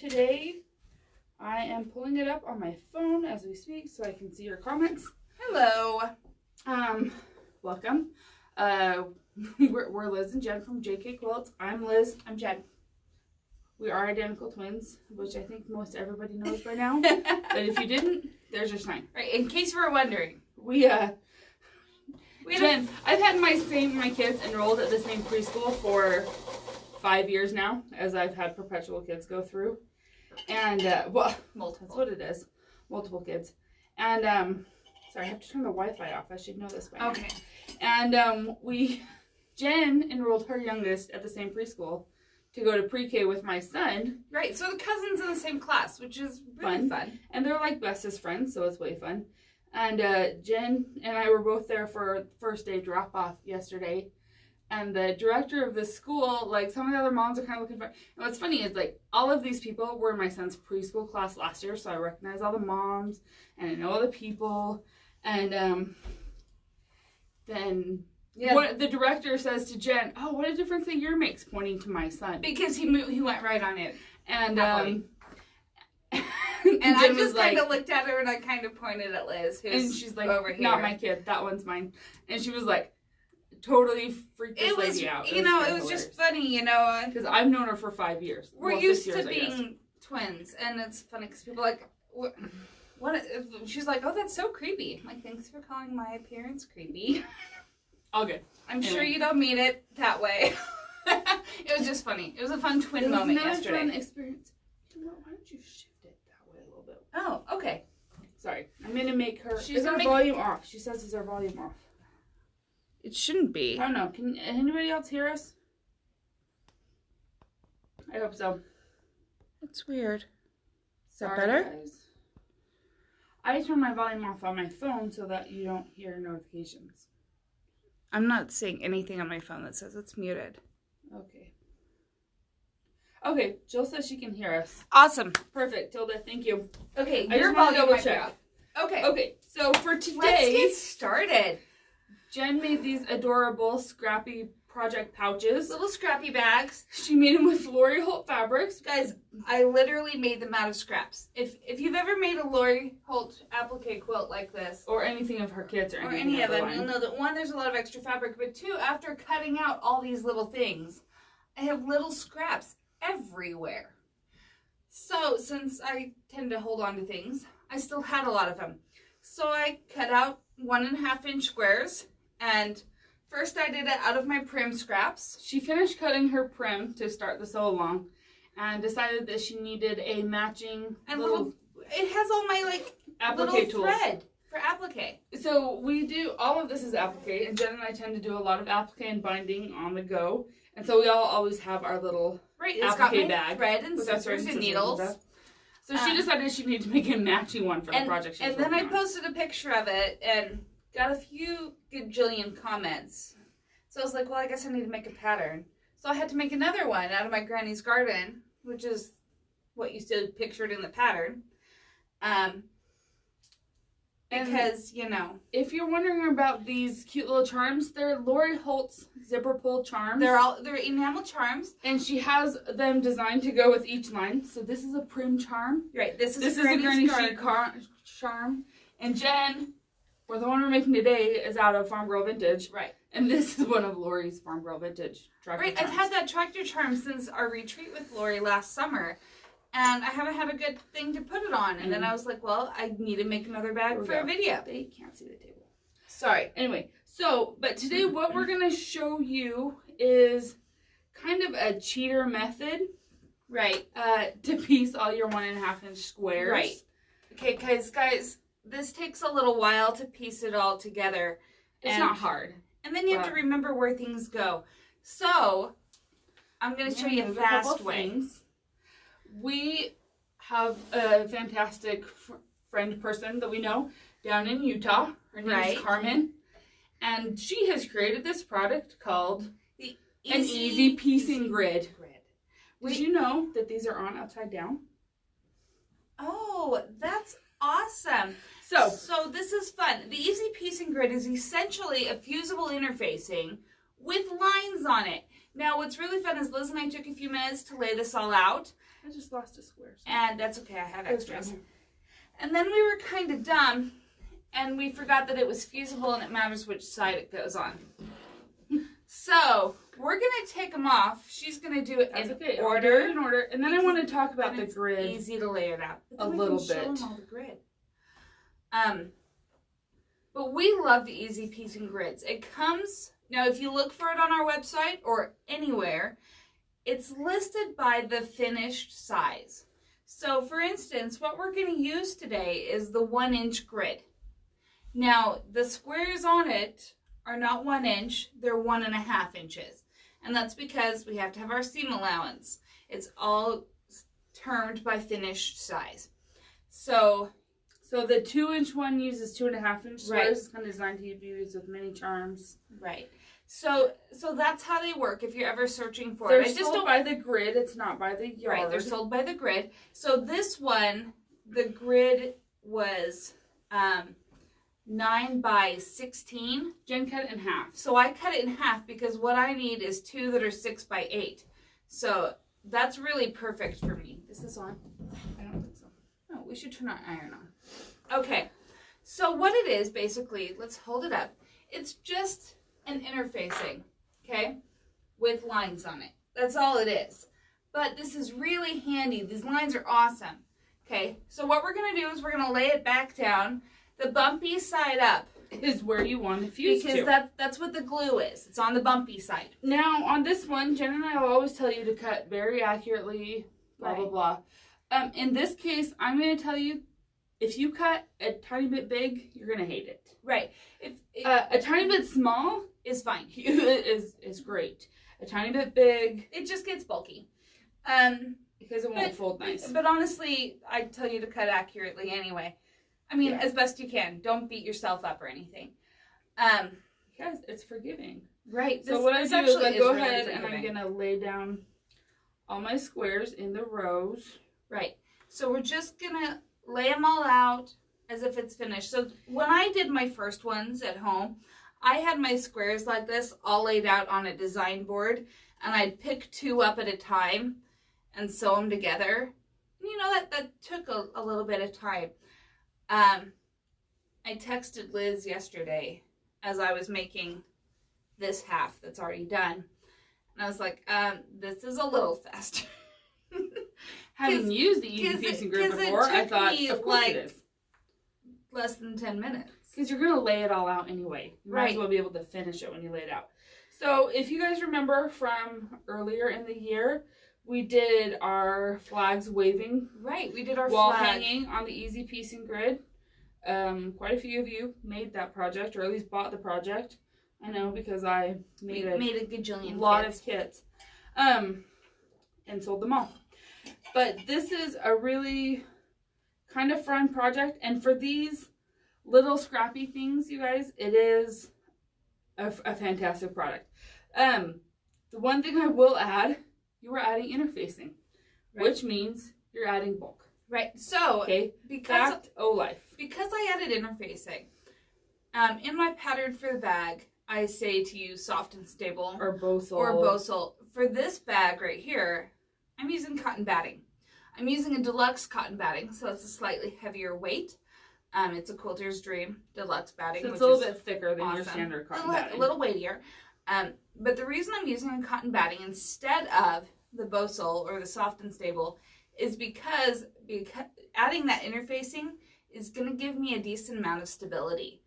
today I am pulling it up on my phone as we speak so I can see your comments. Hello. Welcome. We're Liz and Jenn from JK Quilts. I'm Liz. I'm Jenn. We are identical twins, which I think most everybody knows by now. But if you didn't, there's your sign. Right, in case you were wondering. Jenn, I've had my kids enrolled at the same preschool for 5 years now, as I've had perpetual kids go through. And, multiple. That's what it is. Multiple kids. And, sorry, I have to turn the Wi-Fi off. I should know this by now. Okay. And, Jenn enrolled her youngest at the same preschool to go to pre-K with my son. Right, so the cousins in the same class, which is really fun. And they're like bestest friends, so it's way fun. And Jenn and I were both there for first day drop-off yesterday. And the director of the school, like, some of the other moms are kind of looking for... And what's funny is, like, all of these people were in my son's preschool class last year, so I recognize all the moms, and I know all the people. And then... Yeah. What the director says to Jenn, "Oh, what a difference a year makes," pointing to my son. Because he went right on it. And and I just kind of looked at her and I kind of pointed at Liz, who's and she's like, over here. "Not my kid. That one's mine." And she was like, totally freaked this lady out. It was just funny, because I've known her for 5 years. We're used to being twins, and it's funny because people are like, what? She's like, "Oh, that's so creepy." I'm like, "Thanks for calling my appearance creepy." All good. I'm sure you don't mean it that way. It was just funny. It was a fun twin moment yesterday. Fun experience. You know what? Why don't you shift it that way a little bit? Oh, okay. Sorry. I'm going to make her... Is our volume off? She says, is our volume off? It shouldn't be. I don't know. Can anybody else hear us? I hope so. That's weird. Is that Sorry, better? Guys. I turn my volume off on my phone so that you don't hear notifications. I'm not seeing anything on my phone that says it's muted. Okay. Okay, Jill says she can hear us. Awesome. Perfect, Tilda. Thank you. Okay, your volume might be off. Okay. Okay, so for today... Let's get started. Jenn made these adorable Scrappy project pouches. Little Scrappy bags. She made them with Lori Holt fabrics. Guys, I literally made them out of scraps. If you've ever made a Lori Holt applique quilt like this, or anything of her kids, or any of them, you'll know that one, there's a lot of extra fabric, but two, after cutting out all these little things, I have little scraps everywhere. So since I tend to hold on to things, I still had a lot of them. So I cut out 1.5 inch squares, and first I did it out of my prim scraps. She finished cutting her prim to start the sew along and decided that she needed a matching little... It has all my applique tools. Thread for applique. So we do, all of this is applique, and Jenn and I tend to do a lot of applique and binding on the go. And so we all always have our little applique bag. Thread and scissors and needles. So she decided she needed to make a matching one for the project. And then I posted a picture of it and got a few gajillion comments. So I was like, well, I guess I need to make a pattern. So I had to make another one out of my granny's garden, which is what you still pictured in the pattern. Because, if you're wondering about these cute little charms, they're Lori Holt's zipper pull charms. They're enamel charms. And she has them designed to go with each line. So this is a prim charm. Right, this is a granny chic charm. And Jenn, the one we're making today, is out of Farm Girl Vintage. Right. And this is one of Lori's Farm Girl Vintage tractor charms. I've had that tractor charm since our retreat with Lori last summer. And I haven't had a good thing to put it on. And then I was like, well, I need to make another bag for a video. They can't see the table. Sorry. Anyway, but today what we're going to show you is kind of a cheater method. Right. To piece all your 1.5 inch squares. Right. Okay, because guys, this takes a little while to piece it all together. It's not hard. And then you have to remember where things go. So, I'm going to show you a fast way. We have a fantastic friend person that we know down in Utah. Her name is Carmen. And she has created this product called an Easy Piecing Grid. Did you know that these are on upside down? Oh, that's awesome. So this is fun. The Easy Piecing Grid is essentially a fusible interfacing with lines on it. Now, what's really fun is Liz and I took a few minutes to lay this all out. I just lost a square. So. And that's okay, I have extras. And then we were kind of dumb, and we forgot that it was fusible and it matters which side it goes on. So, we're going to take them off. She's going to do it in order. In order. And then I want to talk about the grid. It's easy to lay it out. A little bit. Show them all the grid. But we love the easy piecing grids. It comes, now if you look for it on our website or anywhere, it's listed by the finished size. So for instance, what we're going to use today is the 1-inch grid. Now the squares on it are not 1 inch, they're 1.5 inches. And that's because we have to have our seam allowance. It's all termed by finished size. So the 2-inch one uses 2.5-inch squares. Right. It's kind of designed to be used with many charms. Right. So that's how they work if you're ever searching for They're it. They're sold by the grid. It's not by the yard. Right, they're sold by the grid. So this one, the grid was 9 by 16. Jen cut it in half. So I cut it in half because what I need is 2 that are 6 by 8. So that's really perfect for me. Is this on? I don't think so. No, we should turn our iron on. Okay. So what it is, basically, let's hold it up. It's just an interfacing, okay, with lines on it. That's all it is. But this is really handy. These lines are awesome. Okay, so what we're going to do is we're going to lay it back down. The bumpy side up is where you want to fuse because that's what the glue is. It's on the bumpy side. Now, on this one, Jen and I will always tell you to cut very accurately, blah, blah, blah. In this case, I'm going to tell you, if you cut a tiny bit big, you're going to hate it. Right. If a tiny bit small is fine. is great. A tiny bit big, it just gets bulky. Because it won't fold nice. But honestly, I tell you to cut accurately anyway. I mean, as best you can. Don't beat yourself up or anything. Guys, it's forgiving. Right. So what I do is I go ahead and I'm going to lay down all my squares in the rows. Right. So we're just going to lay them all out as if it's finished. So when I did my first ones at home, I had my squares like this all laid out on a design board, and I'd pick 2 up at a time and sew them together. You know, that took a little bit of time. I texted Liz yesterday as I was making this half that's already done, and I was like, this is a little faster. Having used the easy piecing grid before, I thought, of course it is. Less than 10 minutes. Because you're going to lay it all out anyway. You might as well be able to finish it when you lay it out. So if you guys remember from earlier in the year, we did our flags waving. Right, we did our wall flag hanging on the easy piecing grid. Quite a few of you made that project, or at least bought the project. I know, because I made a gajillion lot of kits. And sold them all. But this is a really kind of fun project, and for these little scrappy things, you guys, it is a fantastic product. The one thing I will add, you are adding interfacing, which means you're adding bulk. Right. So because I added interfacing, in my pattern for the bag, I say to use soft and stable or Bosal. For this bag right here, I'm using cotton batting. I'm using a deluxe cotton batting, so it's a slightly heavier weight. It's a Quilter's Dream deluxe batting, so it's a little bit thicker than your standard cotton batting. A little weightier. But the reason I'm using a cotton batting instead of the Bosal or the soft and stable is because adding that interfacing is going to give me a decent amount of stability.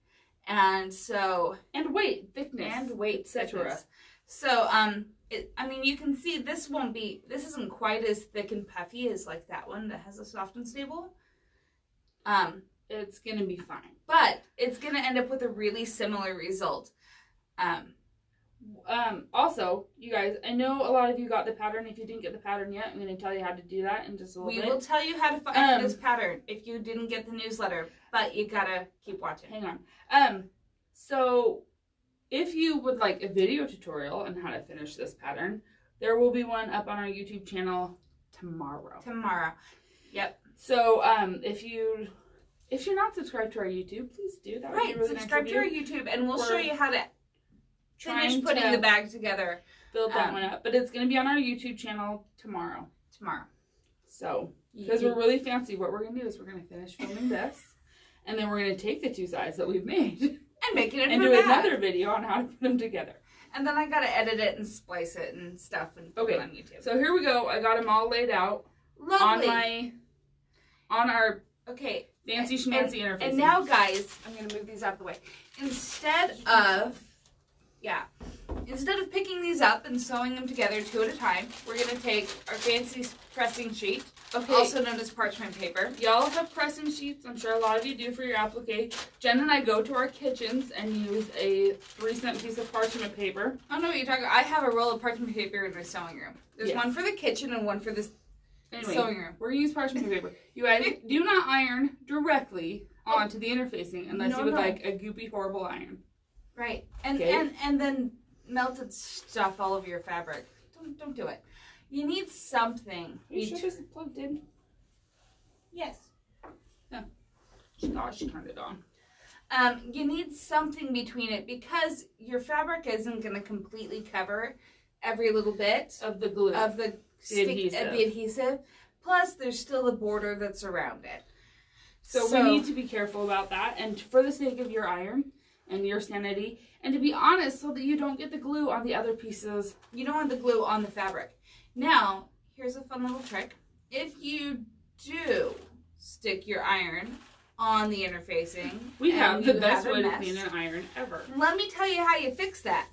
And thickness, etc. So, I mean, you can see this isn't quite as thick and puffy as like that one that has a soft and stable. It's going to be fine. But it's going to end up with a really similar result. Also, you guys, I know a lot of you got the pattern. If you didn't get the pattern yet, I'm going to tell you how to do that in just a little bit. We will tell you how to find this pattern if you didn't get the newsletter, but you got to keep watching. Hang on. So if you would like a video tutorial on how to finish this pattern, there will be one up on our YouTube channel tomorrow. Yep. So, if you're not subscribed to our YouTube, please do. That would be really subscribe nice to our YouTube, and we'll show you how to finish putting the bag together. Build that one up. But it's going to be on our YouTube channel tomorrow. So, because we're really fancy, what we're going to do is we're going to finish filming this, and then we're going to take the 2 sides that we've made and make it into and do another video on how to put them together. And then I got to edit it and splice it and stuff and put it on YouTube. So here we go. I got them all laid out. Lovely. On our fancy schmancy interface. And now, guys, I'm going to move these out of the way. Instead of picking these up and sewing them together 2 at a time, we're going to take our fancy pressing sheet, also known as parchment paper. Y'all have pressing sheets. I'm sure a lot of you do for your applique. Jen and I go to our kitchens and use a 3-cent piece of parchment paper. I don't know what you're talking about. I have a roll of parchment paper in my sewing room. There's one for the kitchen and one for the sewing room. We're going to use parchment paper. You guys do not iron directly onto the interfacing unless you would like a goopy, horrible iron. Right. And then melted stuff all over your fabric. Don't do it. You need something. Are you sure this is plugged in? Yes. Yeah. Gosh, she turned it on. You need something between it because your fabric isn't going to completely cover every little bit of the glue, of the adhesive. Plus, there's still the border that's around it. So we need to be careful about that. And for the sake of your iron and your sanity, and to be honest, so that you don't get the glue on the other pieces. You don't want the glue on the fabric. Now, here's a fun little trick. If you do stick your iron on the interfacing, we have the best way to clean an iron ever. Let me tell you how you fix that.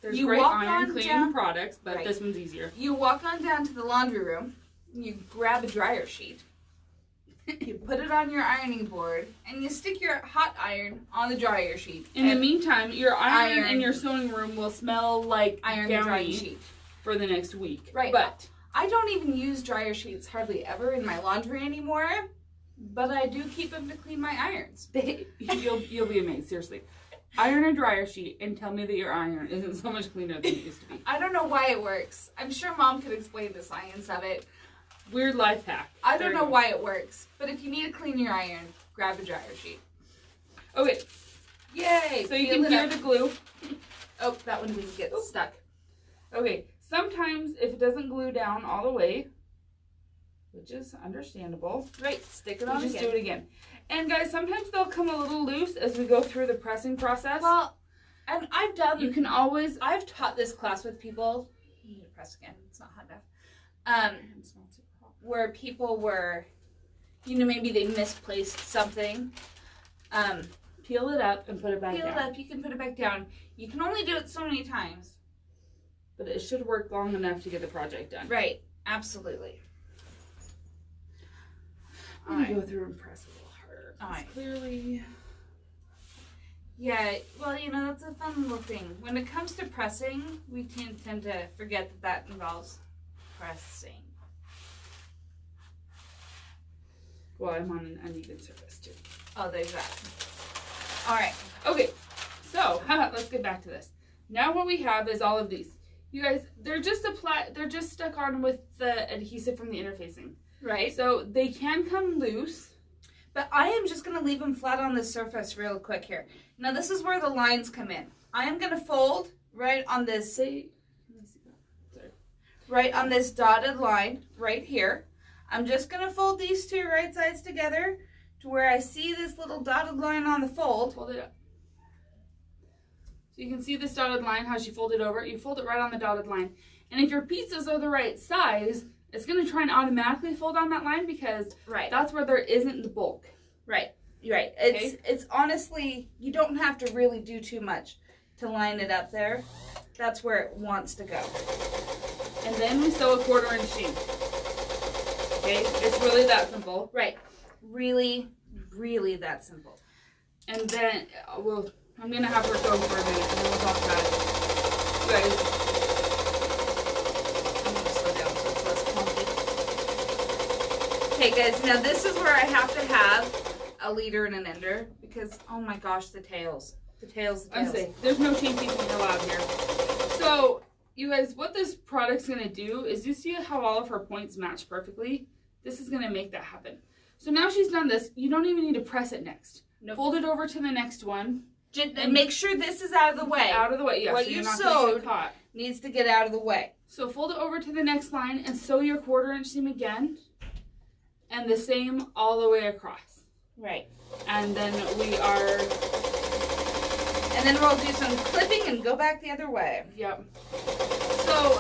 There's great iron cleaning products, but this one's easier. You walk on down to the laundry room, you grab a dryer sheet, you put it on your ironing board, and you stick your hot iron on the dryer sheet. In the meantime, your iron in your sewing room will smell like iron drying sheet for the next week. Right. But I don't even use dryer sheets hardly ever in my laundry anymore, but I do keep them to clean my irons. You'll be amazed, seriously. Iron a dryer sheet and tell me that your iron isn't so much cleaner than it used to be. I don't know why it works. I'm sure Mom could explain the science of it. Weird life hack. I don't know why it works, but if you need to clean your iron, grab a dryer sheet. Okay. Yay! So you can hear the glue. Oh, that one didn't get stuck. Okay. Sometimes if it doesn't glue down all the way, which is understandable. Right. Stick it on again. Just do it again. And guys, sometimes they'll come a little loose as we go through the pressing process. Well, and I've taught this class with people. I need to press again. It's not hot enough. Where people were, maybe they misplaced something. Peel it up and put it back down. Peel it up. You can put it back down. You can only do it so many times. But it should work long enough to get the project done. Right. Absolutely. I'm going to go through and press a little harder. All right. Clearly. Yeah, well, that's a fun little thing. When it comes to pressing, we tend to forget that involves pressing. Well, I'm on an uneven surface too. Oh, there's that. All right. Okay, so let's get back to this. Now what we have is all of these. You guys, they're just stuck on with the adhesive from the interfacing. Right. So they can come loose. But I am just going to leave them flat on the surface real quick here. Now this is where the lines come in. I am going to fold right on this, right on this dotted line right here. I'm just going to fold these 2 right sides together to where I see this little dotted line on the fold. Fold it up. So you can see this dotted line, how she folded over. You fold it right on the dotted line. And if your pieces are the right size, it's going to try and automatically fold on that line because that's where there isn't the bulk. Right. Right. It's honestly, you don't have to really do too much to line it up there. That's where it wants to go. And then we sew a 1/4 inch seam. Okay? It's really that simple. Right. Really, really that simple. And then, I'm going to have her go for a minute and then we'll talk about it. You guys, I'm going to slow down so it's less clunky. Okay guys, now this is where I have to have a leader and an ender because, oh my gosh, the tails. The tails. I'm saying, there's no chain piecing allowed here. So, you guys, what this product's going to do is you see how all of her points match perfectly? This is going to make that happen. So now she's done this, you don't even need to press it next. Nope. Fold it over to the next one. And make sure this is out of the way. Out of the way, yeah. What so you sewed needs to get out of the way. So fold it over to the next line and sew your 1/4 inch seam again. And the same all the way across. Right. And then we'll do some clipping and go back the other way. Yep. So,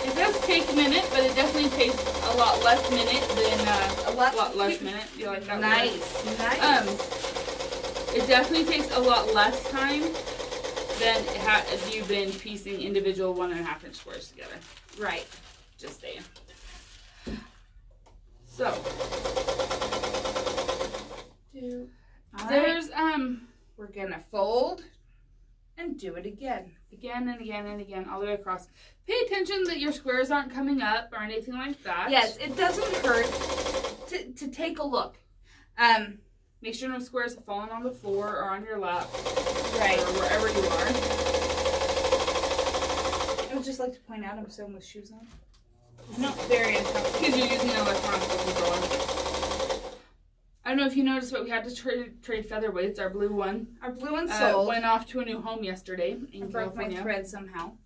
it does take a minute, but it definitely takes a lot less minute than, a lot less minute. You like that Nice. word? Nice. It definitely takes a lot less time than if you've been piecing individual 1.5 inch squares together. Right. Just saying. So, there's, we're gonna fold and do it again. Again and again and again, all the way across. Pay attention that your squares aren't coming up or anything like that. Yes, it doesn't hurt to take a look. Make sure no squares have fallen on the floor or on your lap. Right. Or wherever you are. I would just like to point out I'm sewing with shoes on. It's not very uncomfortable. Because you're using an electronic controller. I don't know if you noticed, but we had to trade featherweights. Our blue one. Our blue one sold. Went off to a new home yesterday in broke my California. thread somehow.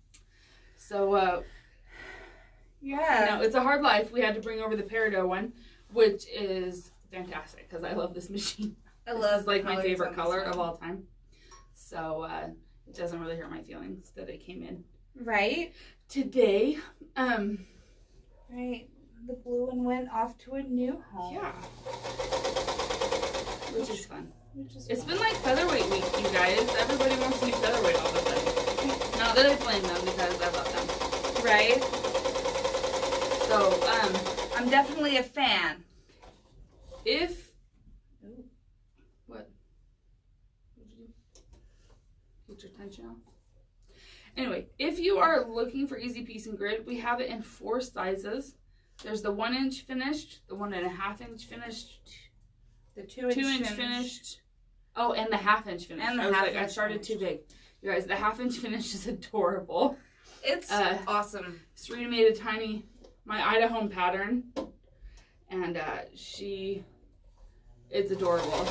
So, yeah. No, it's a hard life. We had to bring over the Peridot one, which is fantastic because I love this machine. This is like my favorite color of all time. So, it doesn't really hurt my feelings that it came in. Right. Today, Right. The blue one went off to a new home. Yeah. Which is fun. It's been like featherweight week, you guys. Everybody wants to do featherweight all of a sudden. Not that I blame them because I love them. Right. So, I'm definitely a fan. What did you do? Get your tension off? Anyway, if you are looking for easy piece and grid, we have it in 4 sizes. There's the 1 inch finished, the 1.5 inch finished, the 2 inch finished. Oh, and the 1/2 inch finished. And the I started too big. You guys, the 1/2 inch finish is adorable. It's awesome. Serena made my Idaho pattern, and it's adorable.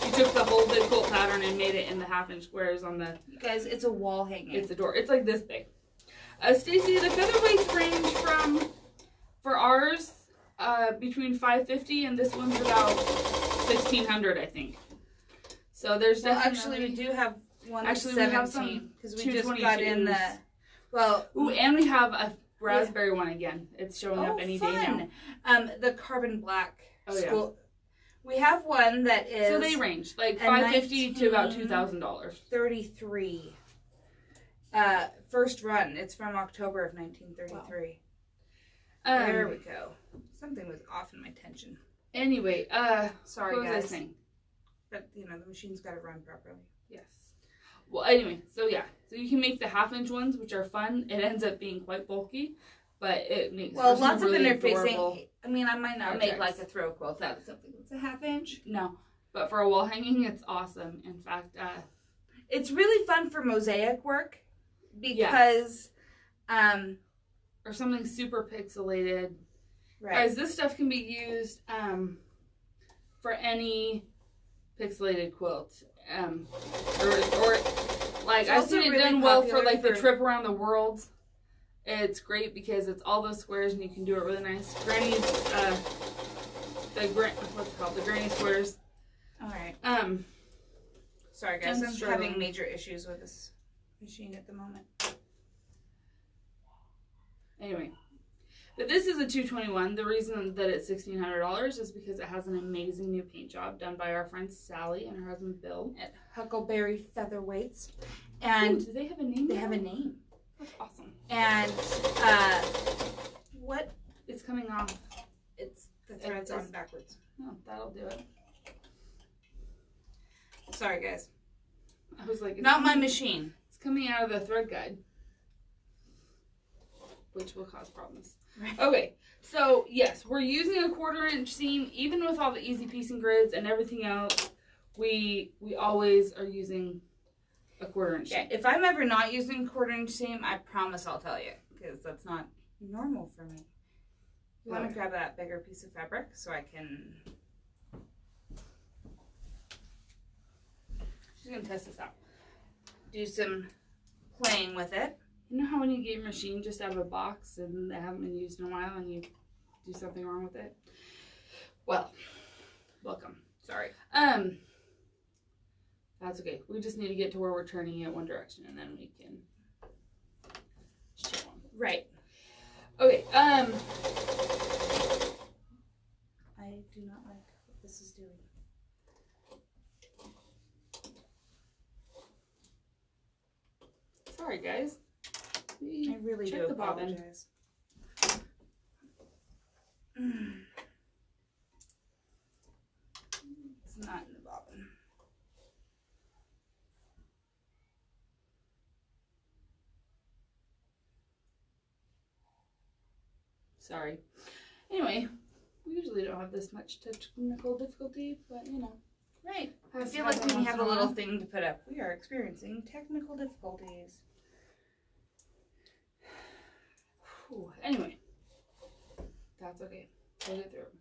She took the whole big quilt pattern and made it in the 1/2 inch squares on the. You guys, it's a wall hanging. It's adorable. It's like this big. Stacy, the featherweights range from, for ours, between $550 and this one's about $1,600, I think. So there's definitely. Actually, we do have one. Actually, 17, we have some because we just got in the. Ooh, and we have a raspberry one again. It's showing up any day now. The carbon black. Oh yeah. We have one that is. So they range like $550 to about $2,000. 33. First run. It's from October of 1933. Wow. There we go. Something was off in my tension. Anyway, sorry what guys. was I saying? But the machine's got to run properly. Yes. Well, anyway, so yeah, so you can make the 1/2 inch ones, which are fun. It ends up being quite bulky, but it makes lots really of interfacing. adorable. I mean, I might not projects. make like a throw quilt out of something that's a 1/2 inch. No, but for a wall hanging, it's awesome. In fact, it's really fun for mosaic work because, or something super pixelated. Right. Guys, this stuff can be used for any pixelated quilt, or like I've seen it done well for like the trip around the world. It's great because it's all those squares and you can do it really nice. Granny's, what's it called? The granny squares. All right. Sorry guys, Jen's I'm having major issues with this machine at the moment. Anyway, but this is a 221. The reason that it's $1,600 is because it has an amazing new paint job done by our friend Sally and her husband Bill At Huckleberry Featherweights. And do they have a name? They have a name. That's awesome. And what? It's coming off. It's the thread's on backwards. Oh, that'll do it. Sorry guys. I was like, not my machine. It's coming out of the thread guide, which will cause problems. Right. Okay, so yes, we're using a 1/4 inch seam, even with all the easy piecing grids and everything else. We always are using a 1/4 inch seam. If I'm ever not using 1/4 inch seam, I promise I'll tell you, because that's not normal for me. You want to grab that bigger piece of fabric so I can. She's gonna test this out. Do some playing with it. You know how when you get your machine just out of a box and they haven't been used in a while and you do something wrong with it? Well, welcome. Sorry. That's okay. We just need to get to where we're turning it one direction, and then we can show them. Right. Okay. I do not like what this is doing. Sorry, guys. I really Check do the bobbin. apologize. It's not in the bobbin. Sorry. Anyway, we usually don't have this much technical difficulty, but you know. Right. I feel like when we have a little thing to put up, we are experiencing technical difficulties. Anyway, that's okay. We'll get through it.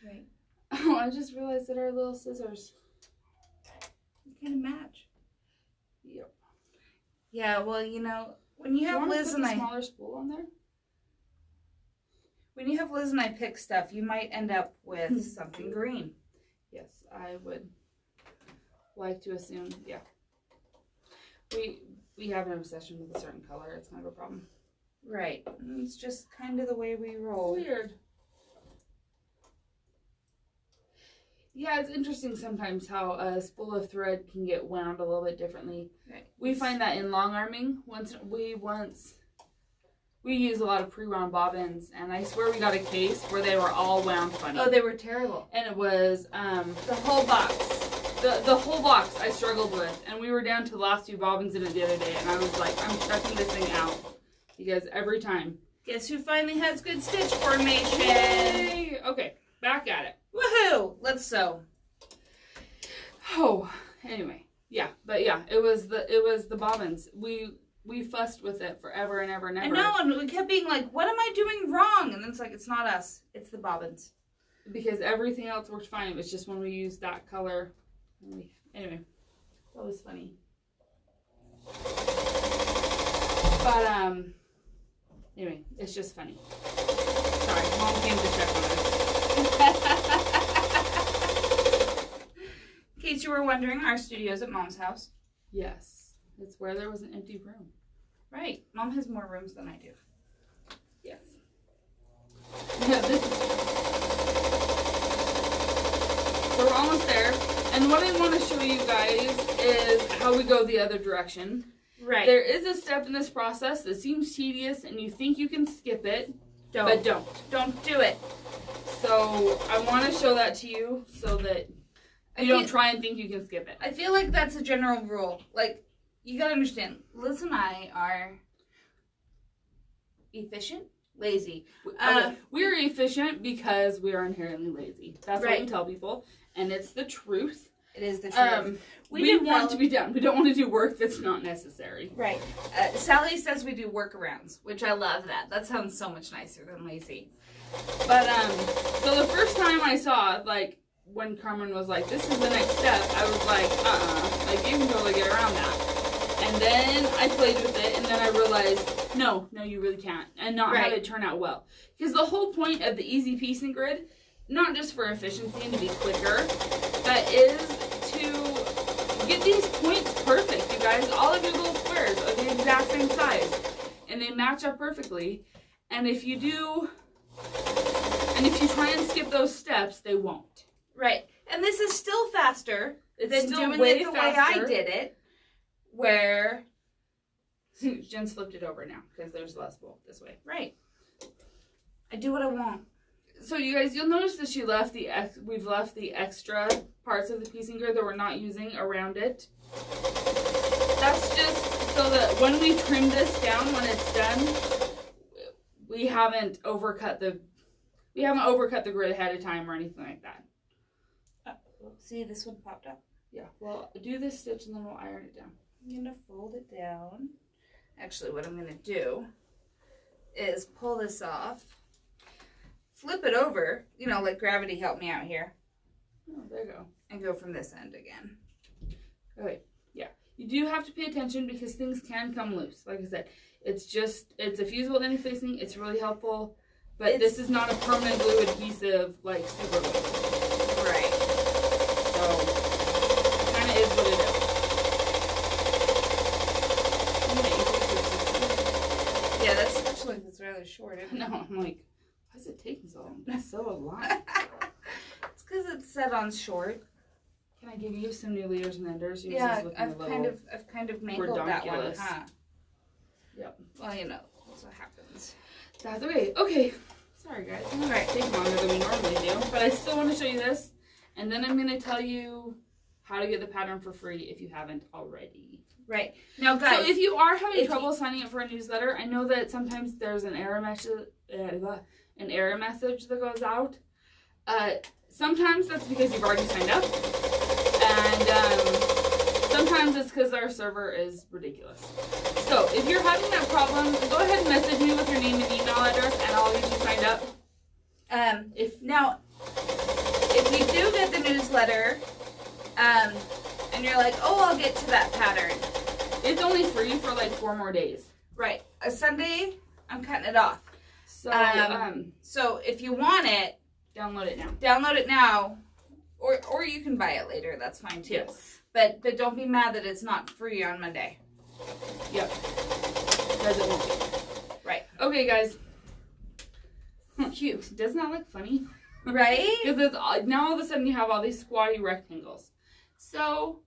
Right. Oh, I just realized that our little scissors kind of match. Yep. Yeah, well, you know, when you have Liz and I, smaller spool on there. when you have Liz and I pick stuff, you might end up with something green. Yes, I would like to assume. Yeah. We have an obsession with a certain color. It's kind of a problem. Right. It's just kind of the way we roll. Weird. Yeah, it's interesting sometimes how a spool of thread can get wound a little bit differently. Right. We find that in long arming. We use a lot of pre-wound bobbins, and I swear we got a case where they were all wound funny. Oh, they were terrible. And it was the whole box. The whole box I struggled with, and we were down to the last few bobbins in it the other day, and I was like, I'm checking this thing out because every time. Guess who finally has good stitch formation? Yay! Okay, back at it. Woohoo! Let's sew. Oh, anyway, yeah, but yeah, it was the bobbins. We fussed with it forever and ever and ever. I know, and we kept being like, what am I doing wrong? And then it's like, it's not us, it's the bobbins. Because everything else worked fine. It was just when we used that color. Anyway, that was funny. But anyway, it's just funny. Sorry, Mom came to check on us. In case you were wondering, our studio's at Mom's house. Yes, it's where there was an empty room. Right. Mom has more rooms than I do. Yes. Yeah, so we're almost there. And what I want to show you guys is how we go the other direction. Right. There is a step in this process that seems tedious and you think you can skip it, but don't. Don't do it. So I want to show that to you so that you don't try and think you can skip it. I feel like that's a general rule. Like, you gotta understand, Liz and I are efficient, lazy. We're efficient because we are inherently lazy. That's what we tell people, and it's the truth. It is the truth. We want to be done. We don't want to do work that's not necessary. Right. Sally says we do workarounds, which I love that. That sounds so much nicer than lazy. But, so the first time I saw it, like, when Carmen was like, this is the next step, I was like, like, you can totally get around that. And then I played with it, and then I realized, no, you really can't. And not have it turn out well. Because the whole point of the easy piecing grid, not just for efficiency and to be quicker, but is to get these points perfect, you guys. All of your little squares are the exact same size. And they match up perfectly. And if you try and skip those steps, they won't. Right. And this is still faster than doing it the way I did it. Where Jen's flipped it over now because there's less bulk this way. Right. I do what I want. So you guys, you'll notice that we've left the extra parts of the piecing grid that we're not using around it. That's just so that when we trim this down when it's done, we haven't overcut the grid ahead of time or anything like that. See, this one popped up. Yeah. Well, do this stitch and then we'll iron it down. I'm going to fold it down. Actually, what I'm going to do is pull this off, flip it over, you know, let gravity help me out here. Oh, there you go. And go from this end again. Okay, yeah. You do have to pay attention because things can come loose. Like I said, it's a fusible interfacing. It's really helpful, but this is not a permanent glue adhesive like super glue. short. No, I'm like, why is it taking so long? It's so alive. It's because it's set on short. Can I give you some new leaders and enders? Yours Yeah, is looking I've kind of mangled that one, redonkulous. huh? Yep. Well, you know, that's what happens. That's okay. Okay. Sorry, guys. I'm going to take longer than we normally do. But I still want to show you this. And then I'm going to tell you how to get the pattern for free if you haven't already. Right. Now, guys. So if you are having trouble signing up for a newsletter, I know that sometimes there's an error message that goes out. Sometimes that's because you've already signed up. And sometimes it's because our server is ridiculous. So if you're having that problem, go ahead and message me with your name and email address, and I'll get you signed up. If you do get the newsletter, and you're like, oh, I'll get to that pattern. It's only free for like 4 more days. Right. A Sunday, I'm cutting it off. So, so if you want it, download it now. Download it now, or you can buy it later. That's fine too. Yes. But don't be mad that it's not free on Monday. Yep. Because it won't be. Right. Okay, guys. Cute. Doesn't that look funny? Right? Because now all of a sudden you have all these squatty rectangles. So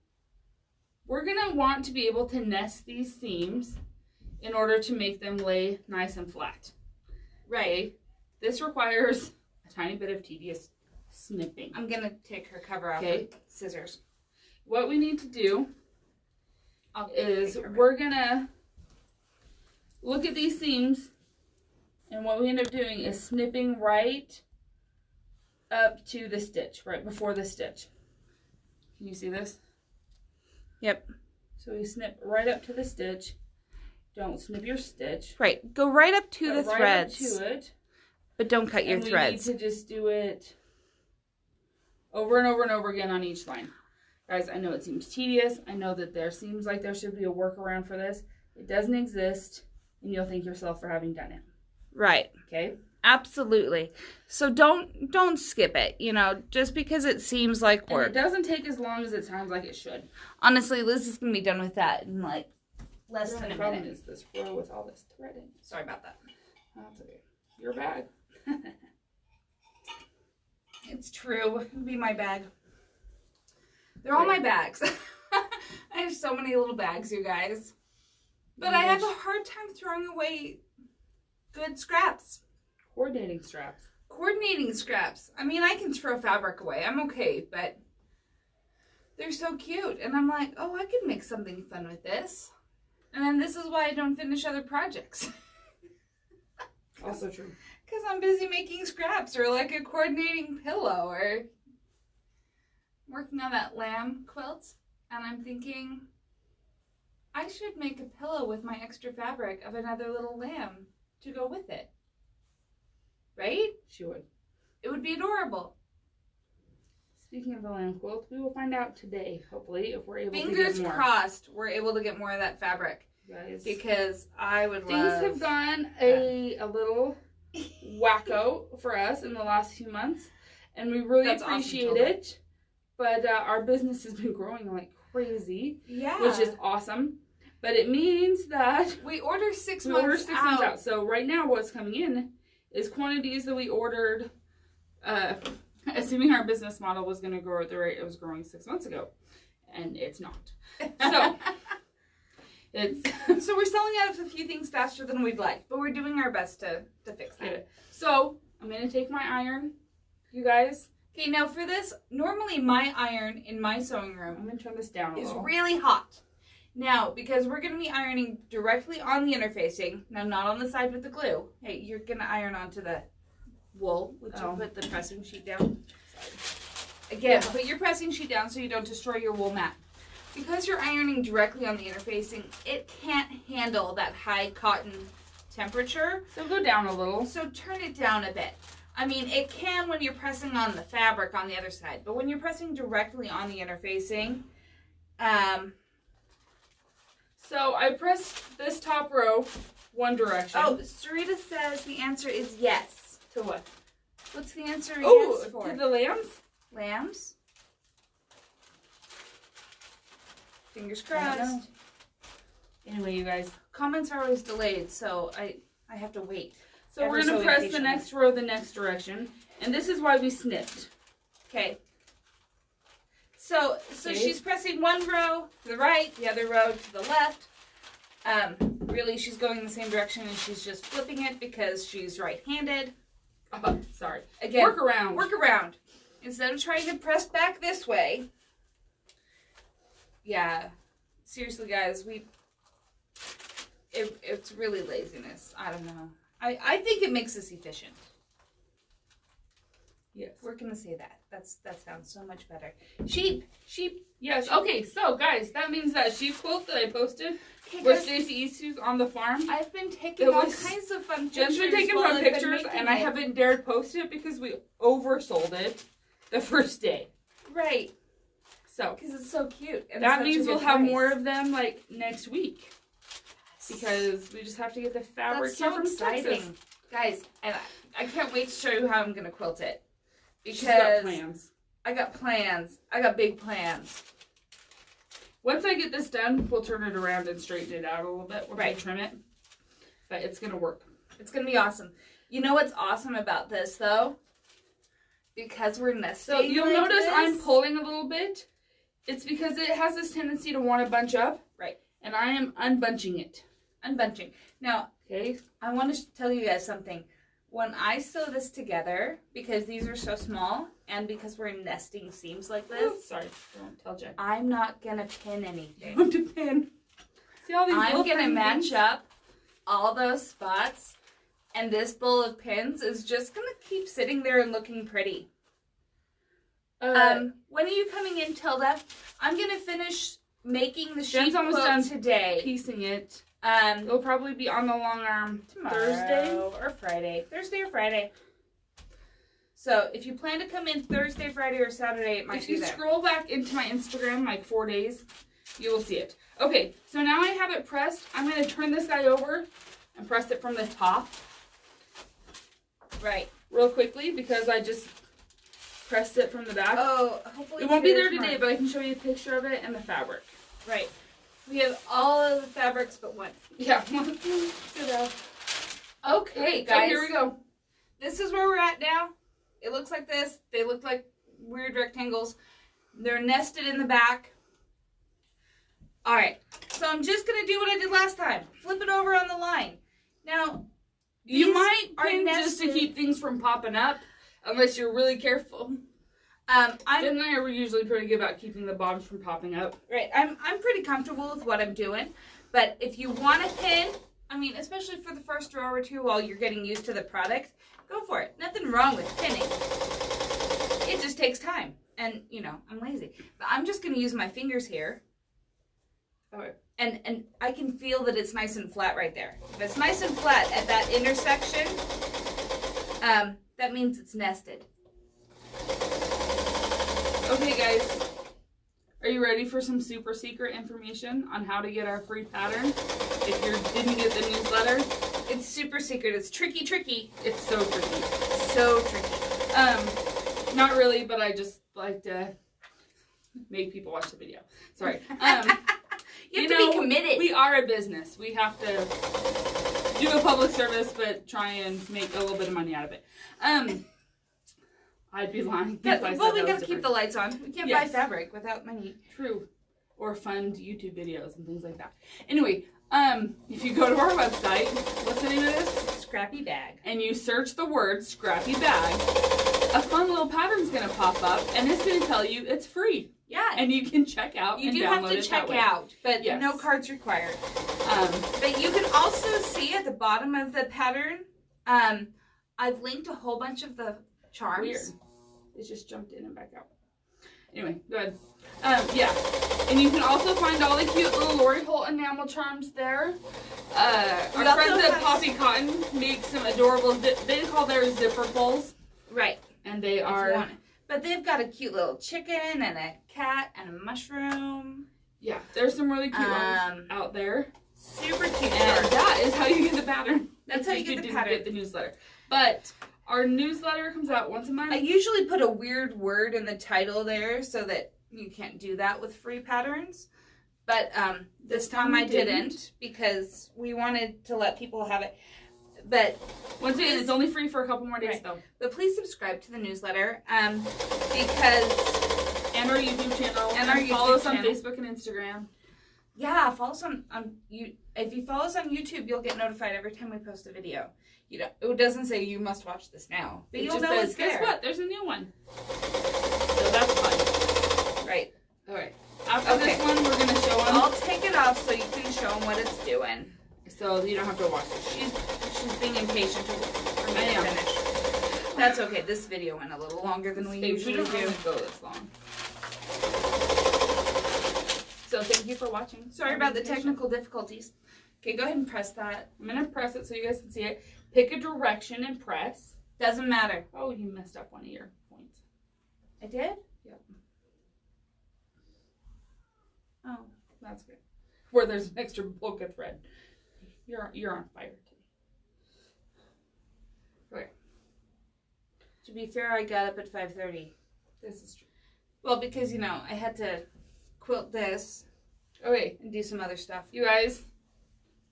we're going to want to be able to nest these seams in order to make them lay nice and flat. Right. This requires a tiny bit of tedious snipping. I'm going to take her cover off with scissors. What we need to do is we're going to look at these seams, and what we end up doing is snipping right up to the stitch, right before the stitch. Can you see this? Yep. So we snip right up to the stitch. Don't snip your stitch. Right. Go right up to the right threads. Up to it. But don't cut your threads. We need to just do it over and over and over again on each line. Guys, I know it seems tedious. I know that there seems like there should be a workaround for this. It doesn't exist, and you'll thank yourself for having done it. Right. Okay? Absolutely. So don't skip it, you know, just because it seems like work. And it doesn't take as long as it sounds like it should. Honestly, Liz is going to be done with that in like less than a minute. The problem is this row with all this threading. Sorry about that. That's okay. Your bag. It's true. It would be my bag. They're all my bags. I have so many little bags, you guys. But I have a hard time throwing away good scraps. Coordinating scraps. Coordinating scraps. I mean, I can throw fabric away. I'm okay, but they're so cute. And I'm like, oh, I could make something fun with this. And then this is why I don't finish other projects. Also true. Because I'm busy making scraps or like a coordinating pillow or working on that lamb quilt. And I'm thinking, I should make a pillow with my extra fabric of another little lamb to go with it. Right? She would. It would be adorable. Speaking of the lamb quilt, we will find out today, hopefully, if we're able to get more. Fingers crossed we're able to get more of that fabric. Guys. Because I would Things love... have gone a little wacko for us in the last few months. And we really appreciate it. But our business has been growing like crazy. Yeah. Which is awesome. But it means that... We order 6 months out. So right now what's coming in is quantities that we ordered, assuming our business model was going to grow at the rate it was growing 6 months ago. And it's not. So... So we're selling out of a few things faster than we'd like, but we're doing our best to fix that. Yeah. So I'm going to take my iron, you guys. Okay, now for this, normally my iron in my sewing room, I'm going to turn this down a is little. really hot. Now, because we're going to be ironing directly on the interfacing, now not on the side with the glue. Hey, you're going to iron onto the wool. Would you put the pressing sheet down? Sorry. Again, put your pressing sheet down so you don't destroy your wool mat. Because you're ironing directly on the interfacing, it can't handle that high cotton temperature. So go down a little. So turn it down a bit. I mean, it can when you're pressing on the fabric on the other side, but when you're pressing directly on the interfacing, so I pressed this top row one direction. Oh, Sarita says the answer is yes. To what? What's the answer yes for? To the lambs? Lambs? Fingers crossed. Anyway, you guys. Comments are always delayed, so I have to wait. So we're going to press the next row the next direction. And this is why we snipped. Okay. So she's pressing one row to the right, the other row to the left. Really, she's going in the same direction, and she's just flipping it because she's right-handed. Oh, sorry. Again, work around. Work around. Instead of trying to press back this way. Yeah. Seriously, guys, it's really laziness. I don't know. I think it makes us efficient. Yes. We're gonna say that. That sounds so much better. Sheep. Yes. Okay. So, guys, that means that sheep quilt that I posted Okay, with Stacey Eastwood on the farm. I've been taking all kinds of fun pictures. Jen's been taking fun pictures, and I haven't dared post it because we oversold it the first day. Right. So because it's so cute. And that means we'll have more of them like next week. Because we just have to get the fabric here from Texas. Guys, and I can't wait to show you how I'm gonna quilt it. Because she's got plans. I got plans. I got big plans. Once I get this done, we'll turn it around and straighten it out a little bit. We'll trim it. But it's going to work. It's going to be awesome. You know what's awesome about this, though? Because we're nesting. So you'll notice I'm pulling a little bit. It's because it has this tendency to want to bunch up. Right. And I am unbunching it. Unbunching. Now, okay, I want to tell you guys something. When I sew this together, because these are so small, and because we're nesting seams like this. Oh, sorry, don't tell Jen. I'm not going to pin anything. You have to pin. See all these I'm going to match up all those spots, and this bowl of pins is just going to keep sitting there and looking pretty. When are you coming in, Tilda? I'm going to finish making the sheep quilt today. Piecing it. It'll probably be on the long arm tomorrow Thursday or Friday. Thursday or Friday. So if you plan to come in Thursday, Friday, or Saturday, it might be there. If you scroll back into my Instagram, like 4 days, you will see it. Okay, so now I have it pressed. I'm going to turn this guy over and press it from the top. Right. Real quickly, because I just pressed it from the back. Oh, hopefully it won't be there today, but I can show you a picture of it and the fabric. Right. We have all of the fabrics but one. Yeah. Okay, guys. So here we go. This is where we're at now. It looks like this. They look like weird rectangles. They're nested in the back. All right. So I'm just going to do what I did last time. Flip it over on the line. Now, you might pin just to keep things from popping up, unless you're really careful. Jen and I are usually pretty good about keeping the bottoms from popping up. Right. I'm pretty comfortable with what I'm doing. But if you want to pin, I mean, especially for the first row or two while you're getting used to the product, go for it. Nothing wrong with pinning. It just takes time. And, you know, I'm lazy. But I'm just going to use my fingers here. Okay. And I can feel that it's nice and flat right there. If it's nice and flat at that intersection, that means it's nested. Okay, guys, are you ready for some super secret information on how to get our free pattern? If you didn't get the newsletter, it's super secret. It's tricky. It's so tricky. So tricky. Not really, but I just like to make people watch the video. Sorry. You have to be committed. We are a business. We have to do a public service, but try and make a little bit of money out of it. I'd be lying if I said that. Well, we got to keep the lights on. We can't buy fabric without money. True. Or fund YouTube videos and things like that. Anyway, if you go to our website, what's the name of this? Scrappy Bag. And you search the word Scrappy Bag, a fun little pattern's going to pop up, and it's going to tell you it's free. Yeah. And you can check out and download it. You do have to check out, but no cards required. But you can also see at the bottom of the pattern, I've linked a whole bunch of the charms. Weird. It just jumped in and back out. Anyway, go ahead. Yeah. And you can also find all the cute little Lori Holt enamel charms there. Our friends at Poppy Cotton make some adorable, they call theirs zipper pulls. Right. And they are... But they've got a cute little chicken and a cat and a mushroom. Yeah, there's some really cute ones out there. Super cute. And that is how you get the pattern. That's how you get the pattern. Get the newsletter. But our newsletter comes out once a month. I usually put a weird word in the title there so that you can't do that with free patterns. But this time I didn't because we wanted to let people have it. But once again, it's only free for a couple more days, though. But please subscribe to the newsletter, because and our YouTube channel, and follow us on Facebook and Instagram. Yeah, follow us on you. If you follow us on YouTube, you'll get notified every time we post a video. You know, it doesn't say you must watch this now, but you'll know it's there. Guess what? There's a new one. So that's fun. Right. All right. After this one, we're gonna show them. I'll take it off so you can show them what it's doing. So you don't have to watch it. She's being impatient for me to finish. That's okay. This video went a little longer than we usually do. We don't go this long. So thank you for watching. Sorry about the technical difficulties. Okay, go ahead and press that. I'm going to press it so you guys can see it. Pick a direction and press. Doesn't matter. Oh, you messed up one of your points. I did? Yep. Oh, that's good. Where there's an extra bulk of thread. You're on fire today. Okay. To be fair, I got up at 5:30. This is true. Well, because, you know, I had to quilt this. Okay. And do some other stuff. You guys,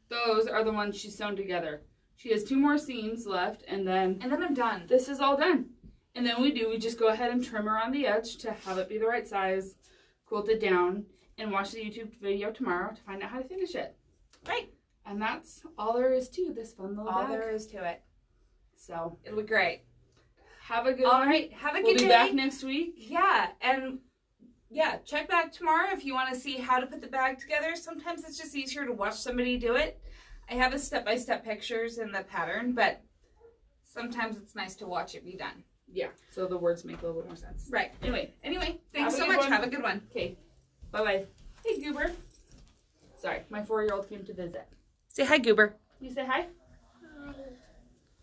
those are the ones she's sewn together. She has 2 more seams left, and then I'm done. This is all done. And then we just go ahead and trim around the edge to have it be the right size, quilt it down, and watch the YouTube video tomorrow to find out how to finish it. Right. And that's all there is to this fun little bag. All there is to it. So it'll be great. Have a good one. All right. Have a good day. We'll be back next week. Yeah. And yeah, check back tomorrow if you want to see how to put the bag together. Sometimes it's just easier to watch somebody do it. I have a step-by-step pictures in the pattern, but sometimes it's nice to watch it be done. Yeah. So the words make a little bit more sense. Right. Anyway, thanks so much. Have a good one. Okay. Bye-bye. Hey, Goober. Sorry, my 4-year-old came to visit. Say hi, Goober. You say hi?